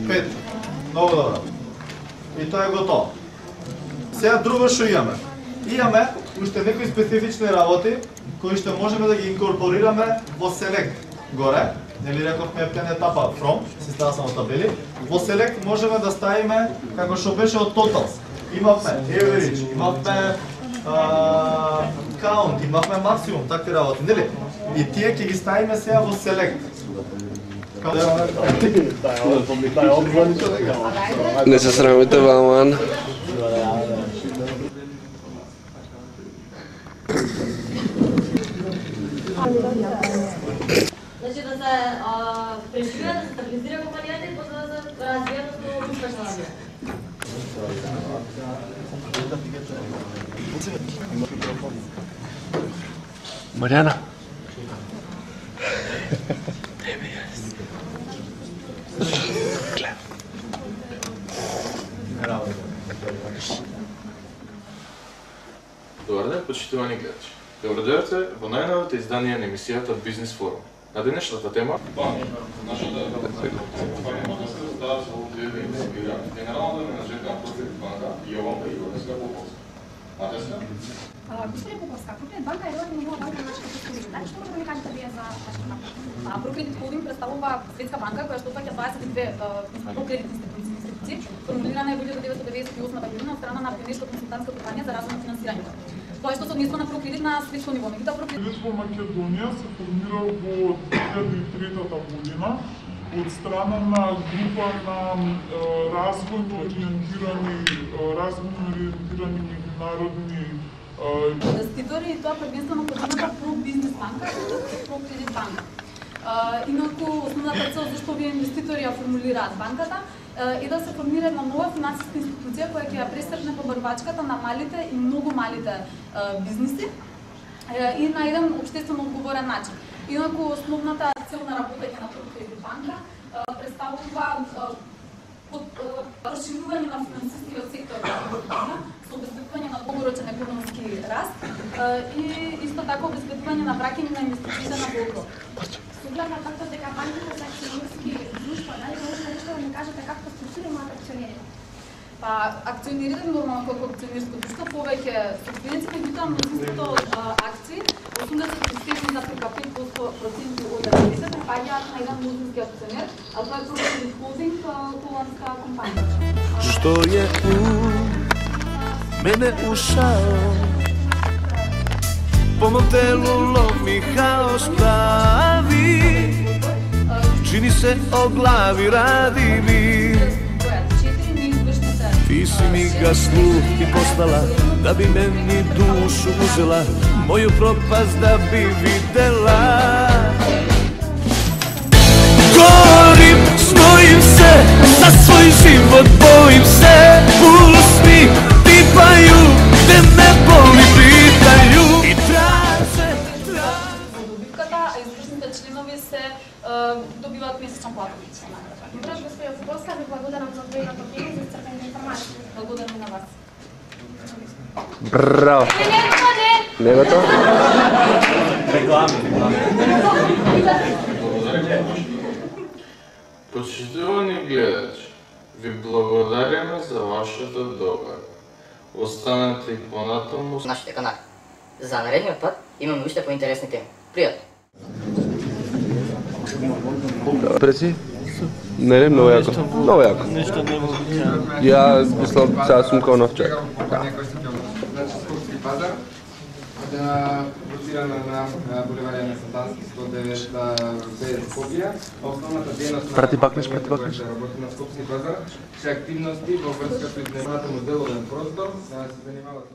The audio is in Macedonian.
Пет. Много добро. И тоа е готово. Сега друго што имаме. Имаме уште некои специфични работи кои што можеме да ги инкорпорираме во Select горе. Нели рековме pen етапа from, се става само табели. Во Select можеме да ставиме како што беше од Totals. Имавме average, имавме count, имавме максимум, такви работи, нели? И тие ќе ги ставиме сега во Select. Не се срамите, Валман. Значи да се преживее, да се стабилизира компанията и после да се развие до успешна развие. Мариана. Добар ден, почитувани гледачи. Добродојавте во најновото издание на емисијата Бизнес форум. На денешната тема нашата компанија може да се раздава со овие да инвестира генералната менеджерка на Прокредит банка Јованка Јованска Поповска. Матеска? Господин Поповска, Прокредит банка е родна нова банка на нашата структура. Значи, што може да ми кажете вие за вашата банка? Прокредит холдинг представува светска банка која што опфаќа 22 прокредитни институции, формулирана е во 1998 година од страна на пионерска консултантска компанија за развој на финансирањето. Тоа што се однесува на Прокредит на светско ниво. Прокредит во Македонија се формира во 2003 година од страна на група на развојно ориентирани меѓународни инвеститори и тоа предвидено позната Пробизнес банка, Прокредит банка. Инаку основната цел зашто овие инвеститори ја формулираат банката е да се формира една нова финансиска институција која ќе ја престрне побарувачката на малите и многу малите бизниси и на еден општествено одговорен начин. Инаку основната цел на работење на Прокредит банка представува проширување на финансискиот сектор со обезбедување на долгорочен економски раст и исто така обезбедување на враќање на инвестициите на долго. Гледна фактор дека банките се акционерски друштва, дали може нешто да ми кажете како структура имаат акционери? Па акционерите нормално како акционерско друштво повеќе собственици, меѓутоа мнозинството акции, 87,5% од акциите припаѓаат на еден мнозински акционер, а тоа е Прокредит холдинг, холандска компанија. Што е у мене ушао, по мом телу ломи хаос прави, чини се о глави ради ми. Ти си ми гаснул и постала, да би мени душу узела, моју пропаст да би видела. Горим, сноим се, за свој живот боим се, усни, пипају, те ме боли, питају. И трасе. Добивката, а извршните членови се добиваат месечна плата. Добро, господја Поповска, ви благодарам за одвоеното време и за исцрпената информација. Благодарам и на вас. Браво! Не готово? Реклами. Почитувани гледачи, ви благодариме за вашата доба. Останете и понатаму нашите канали. За наредниот пат имаме уште поинтересни теми. Пријатно! Преси? Не, многу јако. Многу јако. Нешто невообичаено. Ја мислам, сега сум као нов човек. Значи, Скопски пазар, лоцирана на булеварија на Сантански 109 без Скопје. Основната дејност на работи на Скопски пазар се активности во врска со изнеманата моделовен простор, се занимава со